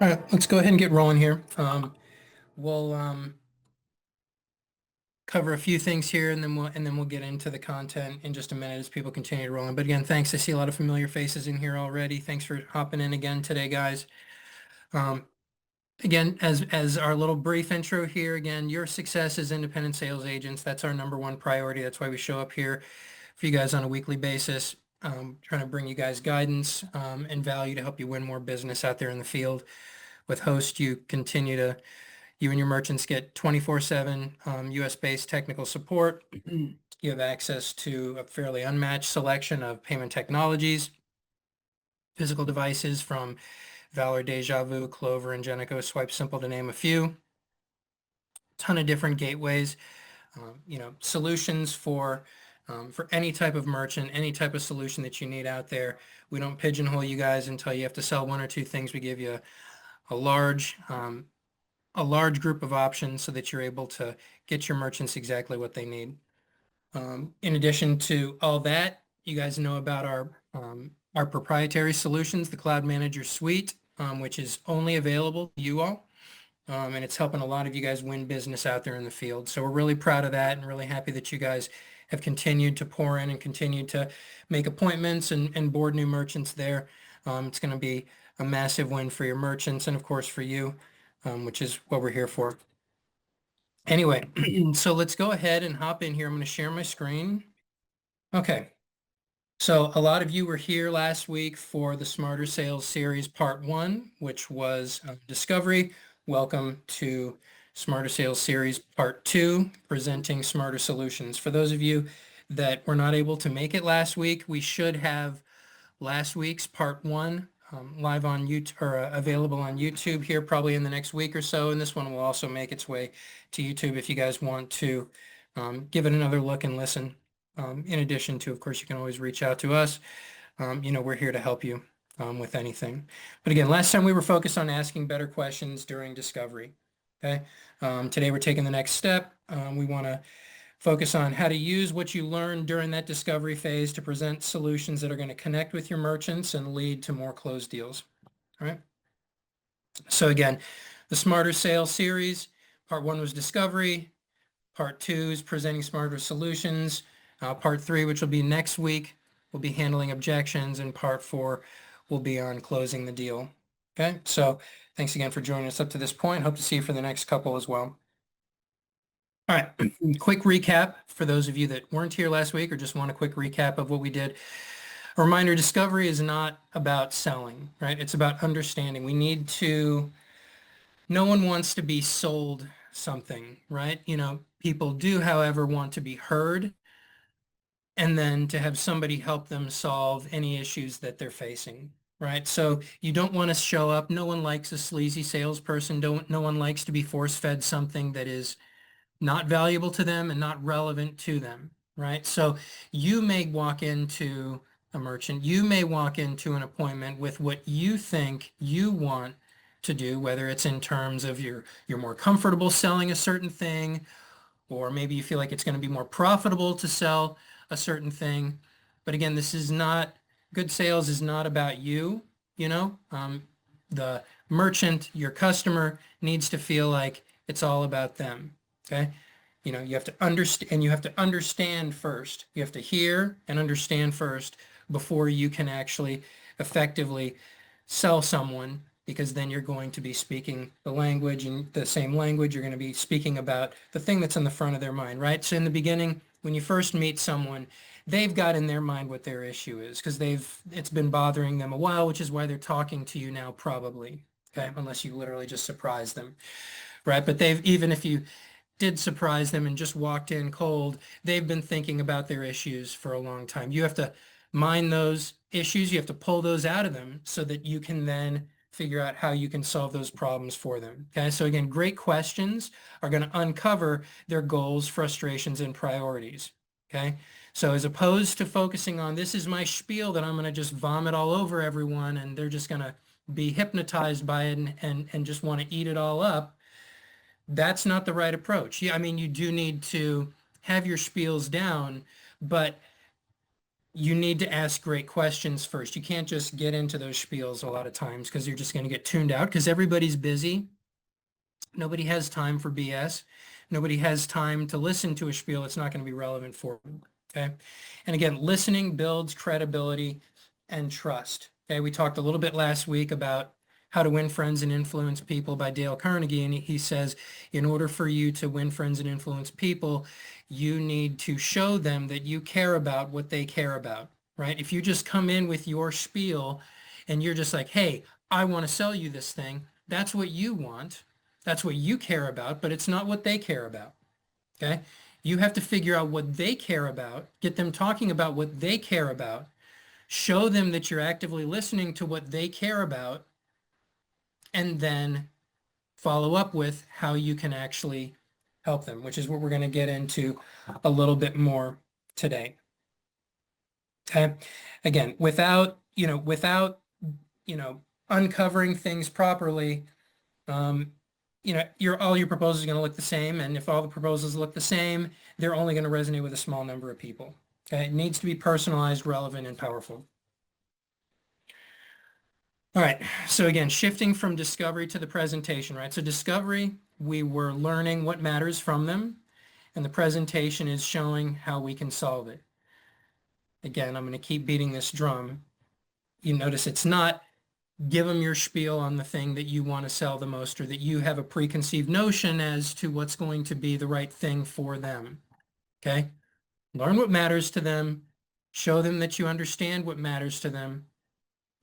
All right, let's go ahead and get rolling here. We'll cover a few things here, and then we'll get into the content in just a minute as people continue to roll in. But again, thanks. I see a lot of familiar faces in here already. Thanks for hopping in again today, guys. Um, Again, as our little brief intro here, again, your success as independent sales agents, that's our number one priority. That's why we show up here for you guys on a weekly basis, trying to bring you guys guidance and value to help you win more business out there in the field. With Host, you and your merchants get 24/7 US-based technical support. You have access to a fairly unmatched selection of payment technologies, physical devices from Valor, Deja Vu, Clover, and Genico, Swipe Simple to name a few. Ton of different gateways, solutions for any type of merchant, any type of solution that you need out there. We don't pigeonhole you guys and tell you have to sell one or two things. We give you a large a large group of options so that you're able to get your merchants exactly what they need. In addition to all that, you guys know about our proprietary solutions, the Cloud Manager Suite, which is only available to you all. And it's helping a lot of you guys win business out there in the field. So we're really proud of that and really happy that you guys have continued to pour in and continued to make appointments and board new merchants there. It's going to be a massive win for your merchants and of course for you, which is what we're here for. Anyway, so let's go ahead and hop in here. I'm going to share my screen. Okay. So a lot of you were here last week for the Smarter Sales Series Part 1, which was Discovery. Welcome to Smarter Sales Series Part 2, presenting Smarter Solutions. For those of you that were not able to make it last week, we should have last week's Part 1 live on YouTube or available on YouTube here probably in the next week or so. And this one will also make its way to YouTube if you guys want to give it another look and listen. In addition to, of course, you can always reach out to us. We're here to help you with anything. But again, last time we were focused on asking better questions during discovery. Okay. Today we're taking the next step. We want to focus on how to use what you learned during that discovery phase to present solutions that are going to connect with your merchants and lead to more closed deals. All right. So again, the Smarter Sales Series, Part 1 was discovery. Part 2 is presenting smarter solutions. Part 3, which will be next week, will be handling objections, and Part 4 will be on closing the deal. Okay, so thanks again for joining us up to this point. Hope to see you for the next couple as well. All right, quick recap for those of you that weren't here last week or just want a quick recap of what we did. A reminder, discovery is not about selling, right? It's about understanding. No one wants to be sold something, right? People do, however, want to be heard and then to have somebody help them solve any issues that they're facing, right? So you don't want to show up. No one likes a sleazy salesperson. No one likes to be force-fed something that is not valuable to them and not relevant to them, right? So you may walk into a merchant, you may walk into an appointment with what you think you want to do, whether it's in terms of you're more comfortable selling a certain thing, or maybe you feel like it's going to be more profitable to sell a certain thing. But again, good sales is not about you, the merchant, your customer needs to feel like it's all about them. Okay. You have to understand, and you have to understand first. You have to hear and understand first before you can actually effectively sell someone, because then you're going to be speaking the language, and the same language. You're going to be speaking about the thing that's in the front of their mind, right? So in the beginning, when you first meet someone, they've got in their mind what their issue is because it's been bothering them a while, which is why they're talking to you now probably, okay? Unless you literally just surprise them, right? But even if you did surprise them and just walked in cold, they've been thinking about their issues for a long time. You have to mine those issues. You have to pull those out of them so that you can then figure out how you can solve those problems for them. Okay, so again, great questions are going to uncover their goals, frustrations, and priorities. Okay, so as opposed to focusing on this is my spiel that I'm going to just vomit all over everyone and they're just going to be hypnotized by it and just want to eat it all up, that's not the right approach. Yeah, I mean, you do need to have your spiels down, but you need to ask great questions first. You can't just get into those spiels a lot of times because you're just going to get tuned out because everybody's busy. Nobody has time for BS. Nobody has time to listen to a spiel that's not going to be relevant for them. Okay. And again, listening builds credibility and trust. Okay. We talked a little bit last week about How to Win Friends and Influence People by Dale Carnegie. And he says, in order for you to win friends and influence people, you need to show them that you care about what they care about, right? If you just come in with your spiel and you're just like, hey, I want to sell you this thing, that's what you want. That's what you care about, but it's not what they care about. Okay? You have to figure out what they care about, get them talking about what they care about, show them that you're actively listening to what they care about, and then follow up with how you can actually help them, which is what we're going to get into a little bit more today. Okay? Again, without uncovering things properly, um, all your proposals are going to look the same. And if all the proposals look the same, they're only going to resonate with a small number of people. Okay. It needs to be personalized, relevant, and powerful. All right. So again, shifting from discovery to the presentation, right? So discovery, we were learning what matters from them, and the presentation is showing how we can solve it. Again, I'm going to keep beating this drum. You notice it's not give them your spiel on the thing that you want to sell the most or that you have a preconceived notion as to what's going to be the right thing for them. Okay? Learn what matters to them. Show them that you understand what matters to them.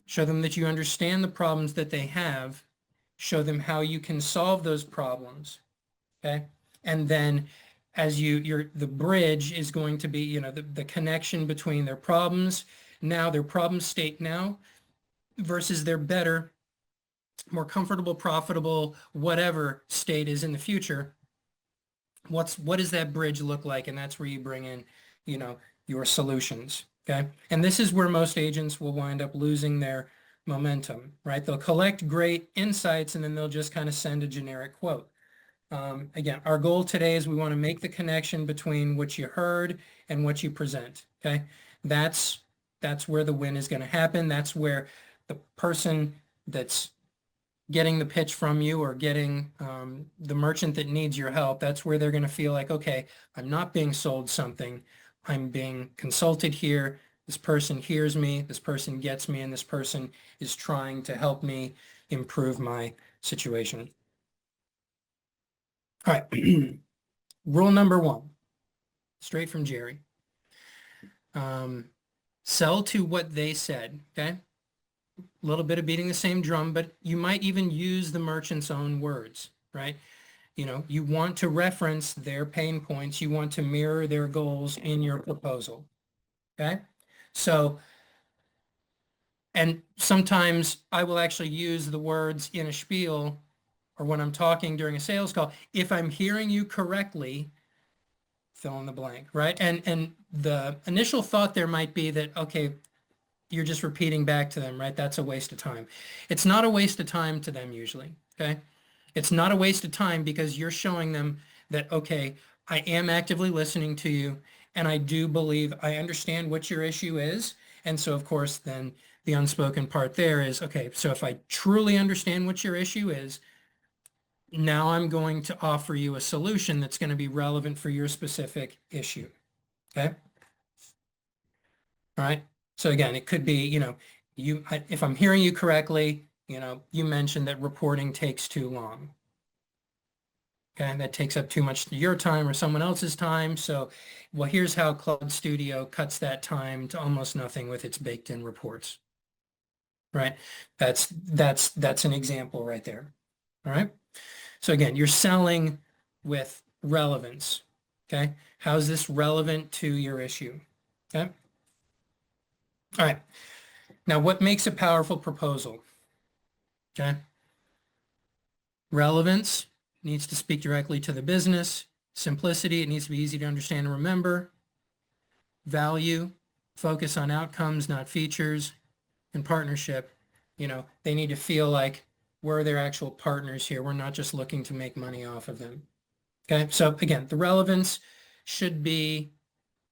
Show them that you understand the problems that they have. Show them how you can solve those problems. Okay? And then as the bridge is going to be, the connection between their problems now, their problem state now versus their better, more comfortable, profitable, whatever state is in the future. What does that bridge look like? And that's where you bring in, your solutions. Okay. And this is where most agents will wind up losing their momentum, right? They'll collect great insights and then they'll just kind of send a generic quote. Again, our goal today is we want to make the connection between what you heard and what you present. Okay. That's where the win is going to happen. That's where the person that's getting the pitch from you or getting the merchant that needs your help, that's where they're going to feel like, okay, I'm not being sold something. I'm being consulted here. This person hears me. This person gets me. And this person is trying to help me improve my situation. All right. Rule number 1, straight from Jerry. Sell to what they said. Okay. A little bit of beating the same drum, but you might even use the merchant's own words, right? You want to reference their pain points. You want to mirror their goals in your proposal, okay? So, and sometimes I will actually use the words in a spiel or when I'm talking during a sales call. If I'm hearing you correctly, fill in the blank, right? And the initial thought there might be that, okay, you're just repeating back to them, right? That's a waste of time. It's not a waste of time to them usually, okay? It's not a waste of time because you're showing them that, okay, I am actively listening to you and I do believe I understand what your issue is. And so, of course, then the unspoken part there is, okay, so if I truly understand what your issue is, now I'm going to offer you a solution that's going to be relevant for your specific issue, okay? All right. So again, it could be, if I'm hearing you correctly, you mentioned that reporting takes too long. Okay, that takes up too much of your time or someone else's time. So, well, here's how Cloud Studio cuts that time to almost nothing with its baked-in reports. Right? That's an example right there. All right. So again, you're selling with relevance. Okay. How is this relevant to your issue? Okay. All right. Now, what makes a powerful proposal? Okay. Relevance needs to speak directly to the business. Simplicity, it needs to be easy to understand and remember. Value, focus on outcomes, not features. And partnership, they need to feel like we're their actual partners here. We're not just looking to make money off of them. Okay, so again, the relevance should be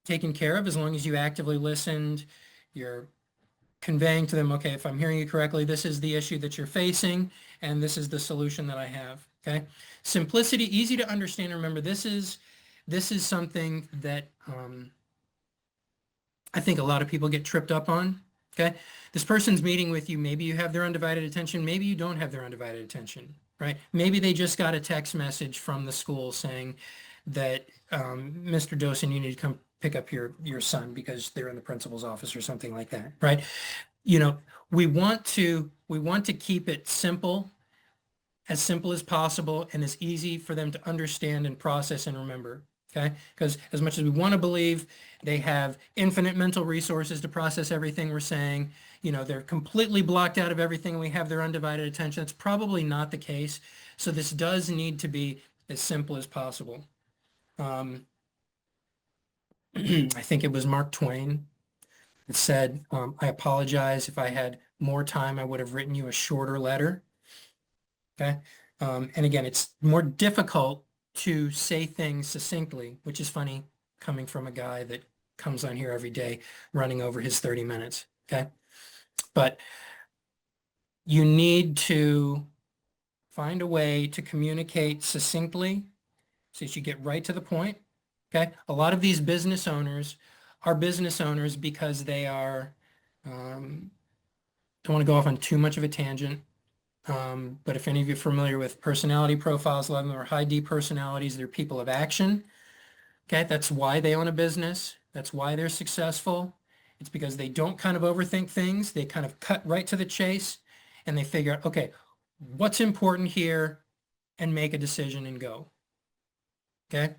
taken care of as long as you actively listened. You're conveying to them, okay, if I'm hearing you correctly, this is the issue that you're facing, and this is the solution that I have. Okay. Simplicity, easy to understand and remember. This is something that I think a lot of people get tripped up on. Okay. This person's meeting with you. Maybe you have their undivided attention. Maybe you don't have their undivided attention, right? Maybe they just got a text message from the school saying that, Mr. Dosen, you need to come pick up your son because they're in the principal's office or something like that, right? You know, we want to keep it simple as possible and as easy for them to understand and process and remember. Okay, because as much as we want to believe they have infinite mental resources to process everything we're saying, they're completely blocked out of everything. We have their undivided attention. That's probably not the case. So this does need to be as simple as possible. I think it was Mark Twain that said, I apologize if I had more time, I would have written you a shorter letter. Okay. And again, it's more difficult to say things succinctly, which is funny coming from a guy that comes on here every day running over his 30 minutes. Okay. But you need to find a way to communicate succinctly so that you get right to the point. Okay. A lot of these business owners are business owners because they are, don't want to go off on too much of a tangent. But if any of you are familiar with personality profiles, a lot of them are high D personalities. They're people of action. Okay, that's why they own a business. That's why they're successful. It's because they don't kind of overthink things. They kind of cut right to the chase and they figure out, okay, what's important here and make a decision and go. Okay.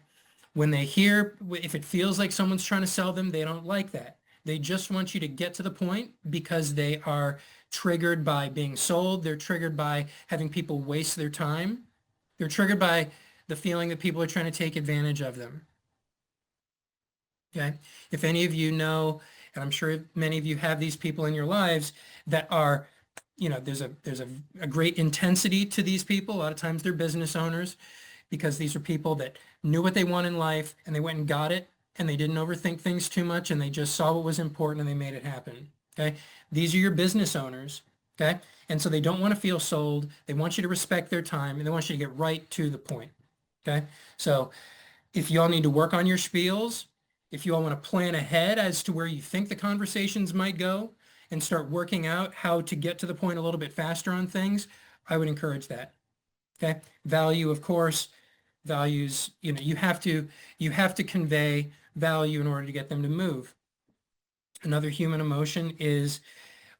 When they hear, if it feels like someone's trying to sell them, they don't like that. They just want you to get to the point because they are triggered by being sold. They're triggered by having people waste their time. They're triggered by the feeling that people are trying to take advantage of them. Okay. If any of you know, and I'm sure many of you have these people in your lives that are, there's a great intensity to these people. A lot of times they're business owners because these are people that knew what they want in life and they went and got it and they didn't overthink things too much and they just saw what was important and they made it happen. Okay. These are your business owners. Okay. And so they don't want to feel sold. They want you to respect their time and they want you to get right to the point. Okay. So if you all need to work on your spiels, if you all want to plan ahead as to where you think the conversations might go and start working out how to get to the point a little bit faster on things, I would encourage that. Okay. Value, of course, values, you have to convey value in order to get them to move. Another human emotion is,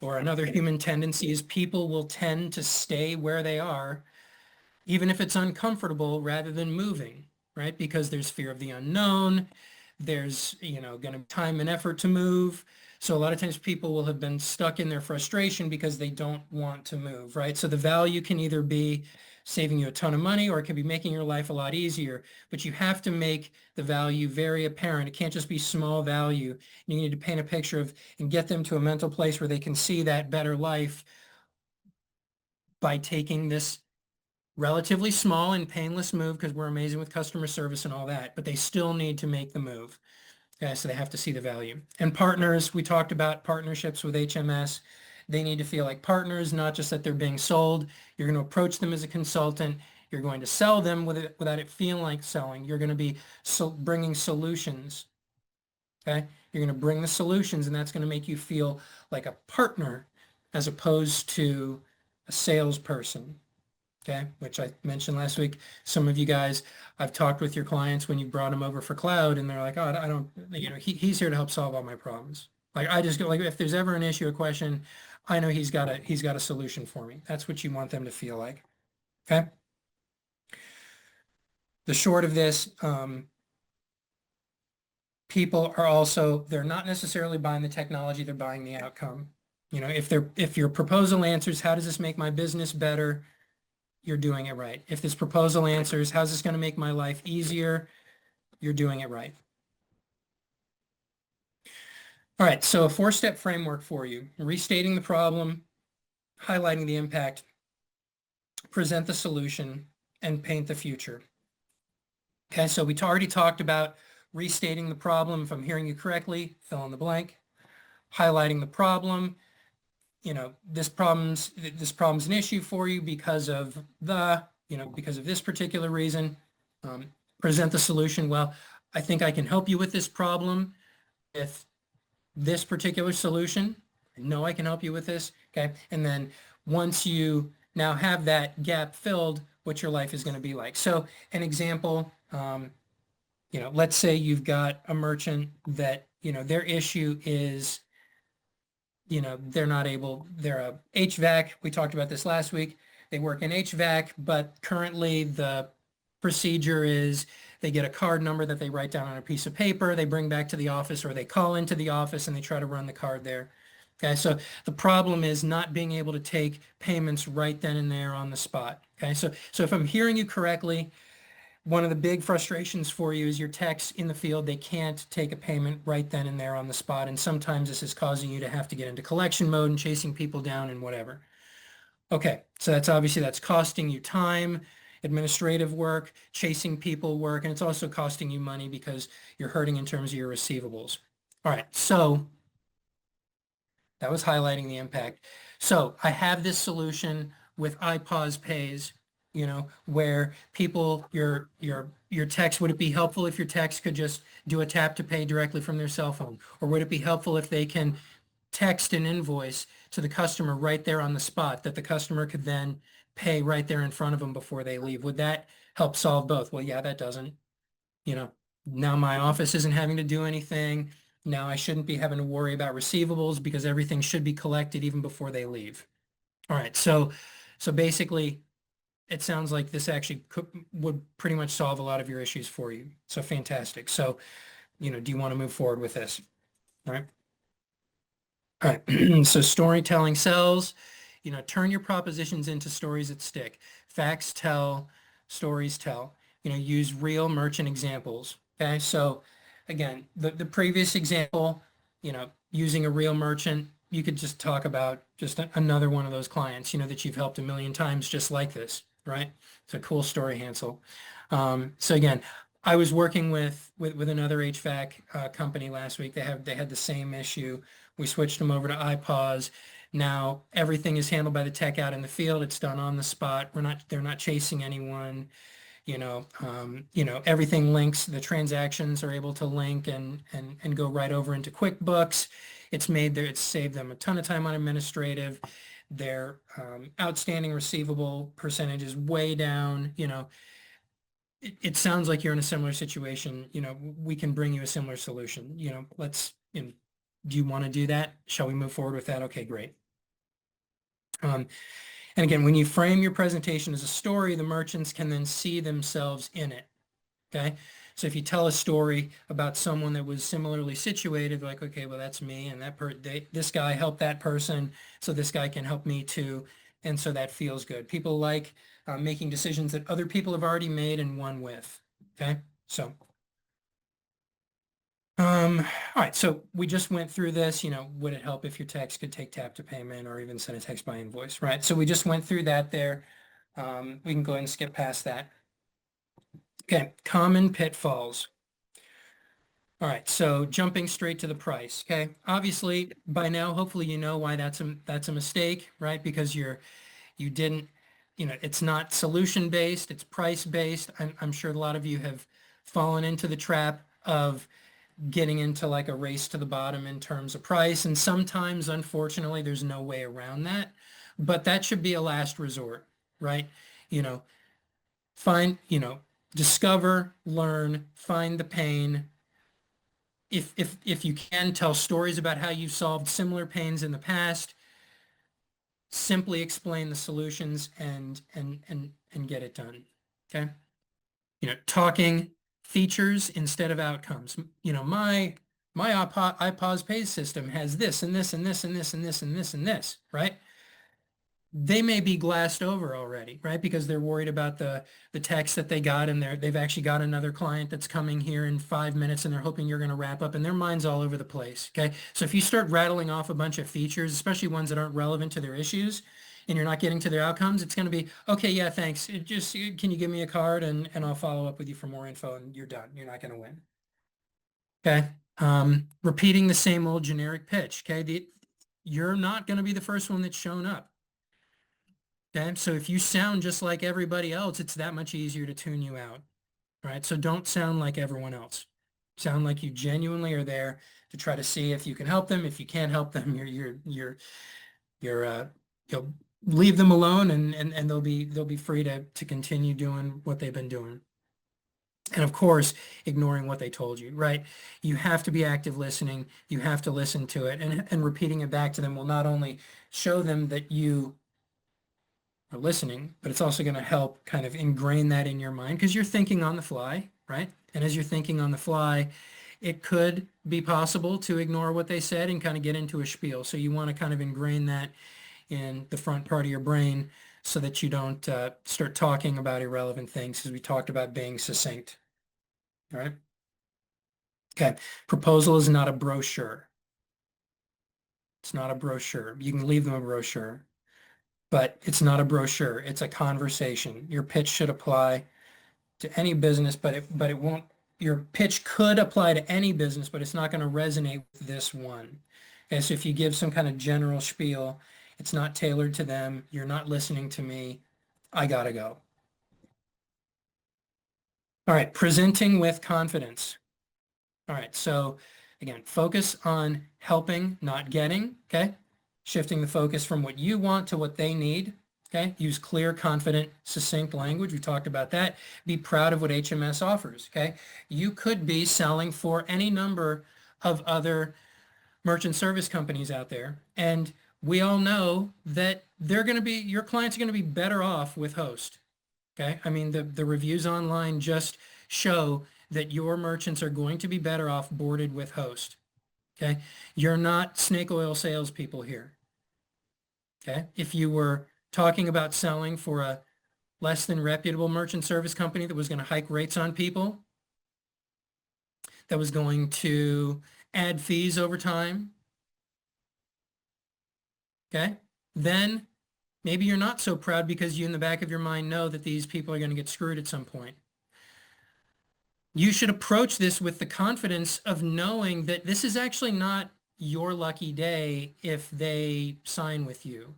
or another human tendency is people will tend to stay where they are, even if it's uncomfortable, rather than moving, right? Because there's fear of the unknown. There's, going to be time and effort to move. So a lot of times people will have been stuck in their frustration because they don't want to move, right? So the value can either be saving you a ton of money or it can be making your life a lot easier, but you have to make the value very apparent. It can't just be small value. You need to paint a picture of and get them to a mental place where they can see that better life by taking this relatively small and painless move because we're amazing with customer service and all that, but they still need to make the move. Okay, so they have to see the value. And partners, we talked about partnerships with HMS. They need to feel like partners, not just that they're being sold. You're going to approach them as a consultant. You're going to sell them without it feeling like selling. You're going to be bringing solutions. Okay, you're going to bring the solutions, and that's going to make you feel like a partner as opposed to a salesperson. Okay, which I mentioned last week. Some of you guys, I've talked with your clients when you brought them over for cloud and they're like, oh, I don't, he's here to help solve all my problems. Like I just go like, if there's ever an issue, a question, I know he's got a solution for me. That's what you want them to feel like. Okay. The short of this, people are also, they're not necessarily buying the technology, they're buying the outcome. If your proposal answers, how does this make my business better? You're doing it right. If this proposal answers, how's this going to make my life easier? You're doing it right. All right, so a 4-step framework for you. Restating the problem, highlighting the impact, present the solution, and paint the future. Okay, so we already talked about restating the problem, if I'm hearing you correctly, fill in the blank, highlighting the problem, this problem's an issue for you because of because of this particular reason. Um, Present the solution. Well, I think I can help you with this problem with this particular solution. I know I can help you with this. Okay. And then once you now have that gap filled, what your life is going to be like. So an example, let's say you've got a merchant that, their issue is, they're a HVAC. We talked about this last week. They work in HVAC, but currently the procedure is they get a card number that they write down on a piece of paper, they bring back to the office, or they call into the office and they try to run the card there. Okay, so the problem is not being able to take payments right then and there on the spot. Okay, so if I'm hearing you correctly, one of the big frustrations for you is your techs in the field, they can't take a payment right then and there on the spot. And sometimes this is causing you to have to get into collection mode and chasing people down and whatever. Okay, so that's costing you time, administrative work, chasing people work, and it's also costing you money because you're hurting in terms of your receivables. All right, so that was highlighting the impact. So I have this solution with iPause Pays, where people, your text, would it be helpful if your text could just do a tap to pay directly from their cell phone? Or would it be helpful if they can text an invoice to the customer right there on the spot that the customer could then pay right there in front of them before they leave? Would that help solve both? Well, yeah, that doesn't. Now my office isn't having to do anything. Now I shouldn't be having to worry about receivables because everything should be collected even before they leave. All right, so basically it sounds like this actually would pretty much solve a lot of your issues for you. So fantastic. So, do you want to move forward with this? All right. All right. So storytelling sells, turn your propositions into stories that stick. Facts tell, stories tell. Use real merchant examples. Okay. So again, the previous example, using a real merchant, you could just talk about just another one of those clients, that you've helped a million times just like this, right? It's a cool story, Hansel. So again, I was working with another HVAC company last week. They had the same issue. We switched them over to iPause. Now everything is handled by the tech out in the field. It's done on the spot. They're not chasing anyone. Everything links. The transactions are able to link and go right over into QuickBooks. It's saved them a ton of time on administrative. Their outstanding receivable percentage is way down. It sounds like you're in a similar situation. We can bring you a similar solution. Do you want to do that? Shall we move forward with that? Okay, great. And again, when you frame your presentation as a story, the merchants can then see themselves in it. Okay. So if you tell a story about someone that was similarly situated, like, okay, well, that's me, and this guy helped that person, so this guy can help me too. And so that feels good. People like making decisions that other people have already made and won with. Okay. So, all right. So we just went through this, would it help if your text could take tap to payment or even send a text by invoice, right? So we just went through that there. We can go ahead and skip past that. Okay, common pitfalls. All right, so jumping straight to the price. Okay, obviously by now, hopefully you know why that's a mistake, right? Because you didn't, it's not solution based, it's price based. I'm sure a lot of you have fallen into the trap of getting into like a race to the bottom in terms of price, and sometimes, unfortunately, there's no way around that. But that should be a last resort, right? You know, find, discover, learn, find the pain. If you can, tell stories about how you've solved similar pains in the past. Simply explain the solutions and get it done. Okay. Talking features instead of outcomes. My iPause Pays system has this and this and this and this and this and this and this, right? They may be glassed over already, right? Because they're worried about the text that they got, and they've actually got another client that's coming here in 5 minutes, and they're hoping you're going to wrap up, and their mind's all over the place. Okay, so if you start rattling off a bunch of features, especially ones that aren't relevant to their issues, and you're not getting to their outcomes, it's going to be, okay, yeah, thanks. Can you give me a card, and I'll follow up with you for more info, and you're done. You're not going to win. Okay. Repeating the same old generic pitch. Okay. You're not going to be the first one that's shown up. Okay. So if you sound just like everybody else, it's that much easier to tune you out. Right. So don't sound like everyone else. Sound like you genuinely are there to try to see if you can help them. If you can't help them, you're you'll leave them alone, and they'll be free to continue doing what they've been doing. And of course, ignoring what they told you, right? You have to be active listening. You have to listen to it, and repeating it back to them will not only show them that you are listening, but it's also going to help kind of ingrain that in your mind because you're thinking on the fly, right? And as you're thinking on the fly, it could be possible to ignore what they said and kind of get into a spiel. So you want to kind of ingrain that in the front part of your brain so that you don't start talking about irrelevant things, because we talked about being succinct. All right. Okay. Proposal is not a brochure. It's not a brochure. You can leave them a brochure, but it's not a brochure. It's a conversation. Your pitch should apply to any business, but it won't. Your pitch could apply to any business, but it's not going to resonate with this one. Okay, so if you give some kind of general spiel, it's not tailored to them. You're not listening to me. I gotta go. All right, presenting with confidence. All right, so again, focus on helping, not getting, okay? Shifting the focus from what you want to what they need, okay? Use clear, confident, succinct language. We talked about that. Be proud of what HMS offers, okay? You could be selling for any number of other merchant service companies out there, and we all know that your clients are going to be better off with Host. Okay. I mean, the reviews online just show that your merchants are going to be better off boarded with Host. Okay. You're not snake oil salespeople here. Okay. If you were talking about selling for a less than reputable merchant service company that was going to hike rates on people, that was going to add fees over time, okay, then maybe you're not so proud because you in the back of your mind know that these people are going to get screwed at some point. You should approach this with the confidence of knowing that this is actually not your lucky day if they sign with you.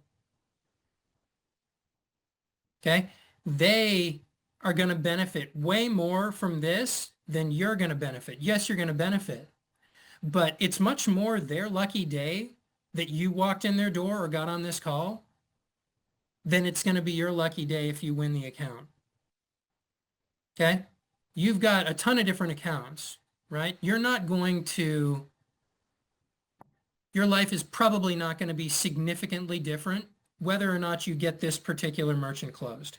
Okay? They are going to benefit way more from this than you're going to benefit. Yes, you're going to benefit, but it's much more their lucky day that you walked in their door or got on this call than it's going to be your lucky day if you win the account. Okay? You've got a ton of different accounts, right? Your life is probably not going to be significantly different whether or not you get this particular merchant closed.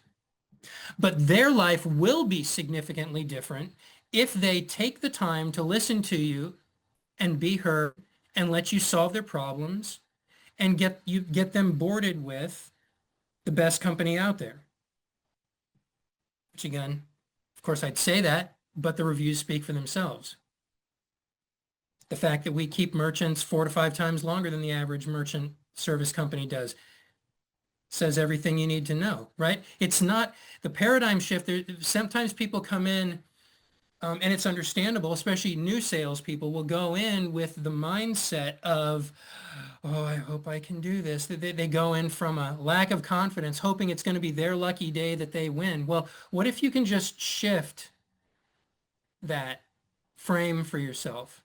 But their life will be significantly different if they take the time to listen to you and be heard and let you solve their problems and get them boarded with the best company out there. Which again, of course I'd say that, but the reviews speak for themselves. The fact that we keep merchants 4 to 5 times longer than the average merchant service company does says everything you need to know, right? It's not the paradigm shift. Sometimes people come in, and it's understandable, especially new salespeople will go in with the mindset of, oh, I hope I can do this. They go in from a lack of confidence, hoping it's going to be their lucky day that they win. Well, what if you can just shift that frame for yourself?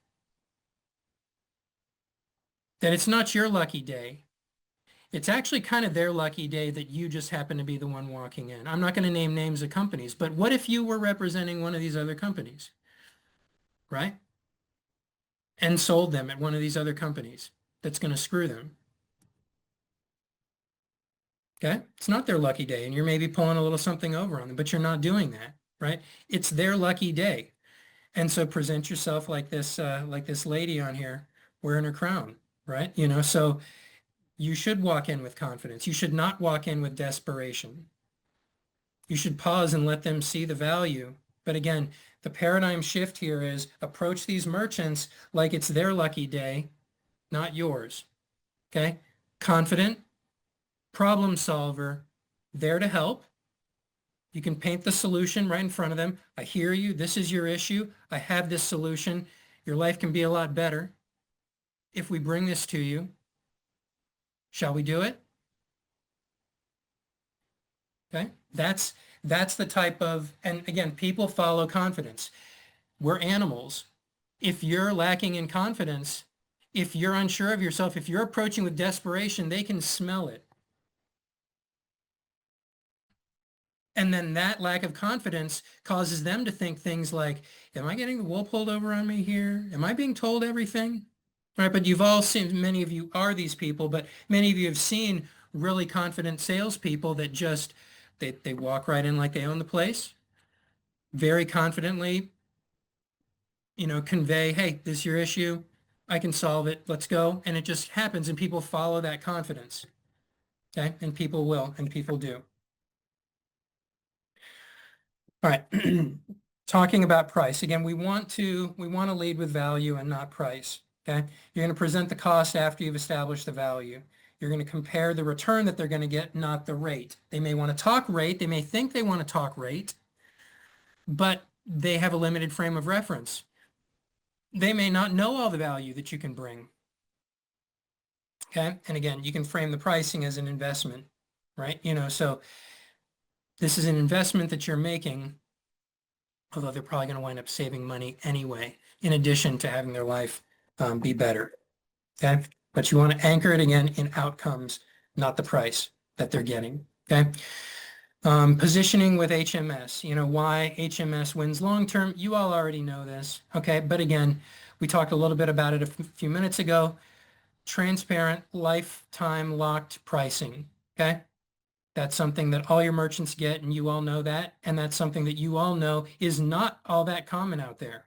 That it's not your lucky day. It's actually kind of their lucky day that you just happen to be the one walking in. I'm not going to name names of companies, but what if you were representing one of these other companies, right? And sold them at one of these other companies that's going to screw them. Okay? It's not their lucky day, and you're maybe pulling a little something over on them, but you're not doing that, right? It's their lucky day. And so present yourself like this lady on here wearing her crown, right? So you should walk in with confidence. You should not walk in with desperation. You should pause and let them see the value. But again, the paradigm shift here is approach these merchants like it's their lucky day, not yours. Okay? Confident, problem solver, there to help. You can paint the solution right in front of them. I hear you. This is your issue. I have this solution. Your life can be a lot better if we bring this to you. Shall we do it? Okay. That's the type of, and again, people follow confidence. We're animals. If you're lacking in confidence, if you're unsure of yourself, if you're approaching with desperation, they can smell it. And then that lack of confidence causes them to think things like, am I getting the wool pulled over on me here? Am I being told everything? Right, but you've all seen, many of you are these people, but many of you have seen really confident salespeople that just, they walk right in like they own the place, very confidently, convey, hey, this is your issue. I can solve it. Let's go. And it just happens and people follow that confidence. Okay. And people will, and people do. All right. Talking about price. Again, we want to lead with value and not price. Okay. You're going to present the cost after you've established the value. You're going to compare the return that they're going to get, not the rate. They may want to talk rate. They may think they want to talk rate, but they have a limited frame of reference. They may not know all the value that you can bring. Okay. And again, you can frame the pricing as an investment, right? So this is an investment that you're making, although they're probably going to wind up saving money anyway, in addition to having their life be better. Okay. But you want to anchor it again in outcomes, not the price that they're getting. Okay. Positioning with HMS, why HMS wins long-term. You all already know this. Okay. But again, we talked a little bit about it a few minutes ago. Transparent, lifetime locked pricing. Okay. That's something that all your merchants get, and you all know that. And that's something that you all know is not all that common out there.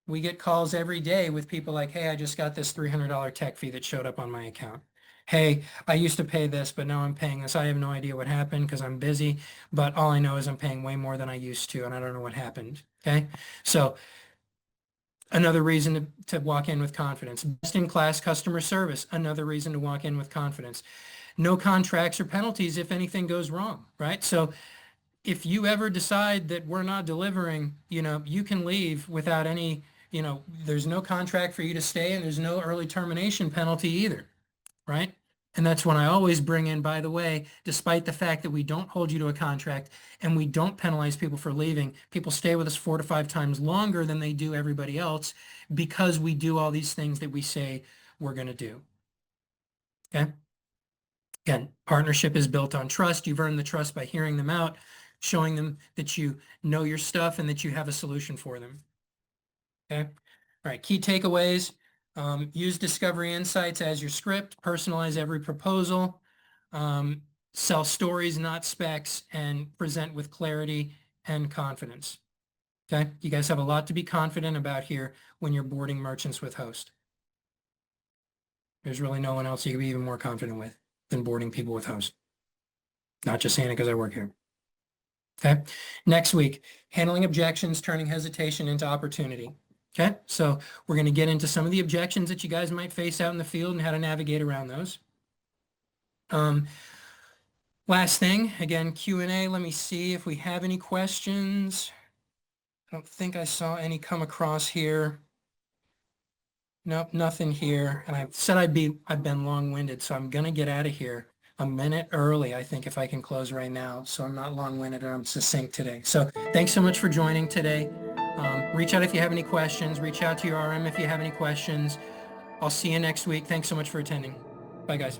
We get calls every day with people like, hey, I just got this $300 tech fee that showed up on my account. Hey, I used to pay this, but now I'm paying this. I have no idea what happened because I'm busy, but all I know is I'm paying way more than I used to, and I don't know what happened. Okay. So another reason to walk in with confidence. Best-in-class customer service, another reason to walk in with confidence. No contracts or penalties if anything goes wrong, right? So if you ever decide that we're not delivering, you can leave without any, there's no contract for you to stay and there's no early termination penalty either, right? And that's when I always bring in, by the way, despite the fact that we don't hold you to a contract and we don't penalize people for leaving, people stay with us 4 to 5 times longer than they do everybody else because we do all these things that we say we're going to do. Okay. Again, partnership is built on trust. You've earned the trust by hearing them out, showing them that you know your stuff and that you have a solution for them. Okay. All right. Key takeaways. Use Discovery Insights as your script. Personalize every proposal. Sell stories, not specs, and present with clarity and confidence. Okay. You guys have a lot to be confident about here when you're boarding merchants with Host. There's really no one else you can be even more confident with than boarding people with Host. Not just saying it because I work here. Okay. Next week, handling objections, turning hesitation into opportunity. Okay. So we're going to get into some of the objections that you guys might face out in the field and how to navigate around those. Last thing, again, Q&A. Let me see if we have any questions. I don't think I saw any come across here. Nope, nothing here. And I said I've been long-winded, so I'm going to get out of here a minute early, I think, if I can close right now. So I'm not long-winded and I'm succinct today. So thanks so much for joining today. Reach out if you have any questions. Reach out to your RM if you have any questions. I'll see you next week. Thanks so much for attending. Bye, guys.